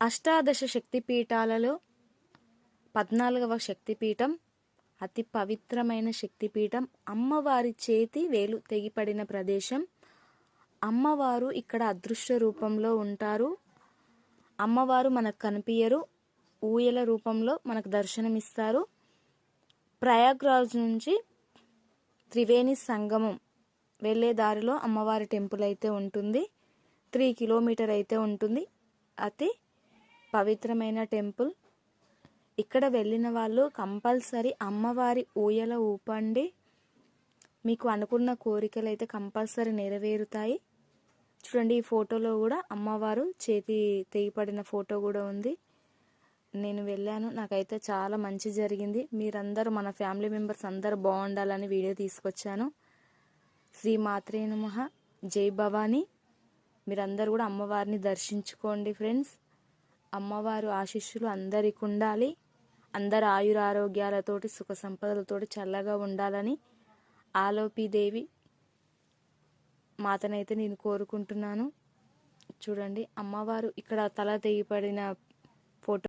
అష్టాదశ శక్తిపీఠాలలో 14వ శక్తిపీఠం, అతి పవిత్రమైన శక్తిపీఠం, అమ్మవారి చేతి వేలు తెగిపడిన ప్రదేశం. అమ్మవారు ఇక్కడ అదృశ్య రూపంలో ఉంటారు. అమ్మవారు మనకు కనిపించరు, ఊయల రూపంలో మనకు దర్శనమిస్తారు. ప్రయాగ్రాజ్ నుంచి త్రివేణి సంగమం వెళ్ళే దారిలో అమ్మవారి టెంపుల్ అయితే ఉంటుంది. 3 కిలోమీటర్ అయితే ఉంటుంది. అతి పవిత్రమైన టెంపుల్. ఇక్కడ వెళ్ళిన వాళ్ళు కంపల్సరీ అమ్మవారి ఊయల ఊపండి. మీకు అనుకున్న కోరికలు అయితే కంపల్సరీ నెరవేరుతాయి. చూడండి, ఈ ఫోటోలో కూడా అమ్మవారు చేతి తెగిపడిన ఫోటో కూడా ఉంది. నేను వెళ్ళాను, నాకైతే చాలా మంచి జరిగింది. మీరందరూ, మన ఫ్యామిలీ మెంబర్స్ అందరూ బాగుండాలని వీడియో తీసుకొచ్చాను. శ్రీ మాత్రే నమః. జై భవానీ. మీరందరూ కూడా అమ్మవారిని దర్శించుకోండి ఫ్రెండ్స్. అమ్మవారు ఆశీస్సులు అందరికి ఉండాలి. అందరు ఆయురారోగ్యాలతోటి సుఖ సంపదలతోటి చల్లగా ఉండాలని ఆలోపీదేవి మాతనైతే నేను కోరుకుంటున్నాను. చూడండి, అమ్మవారు ఇక్కడ తల తెగిపడిన ఫోటో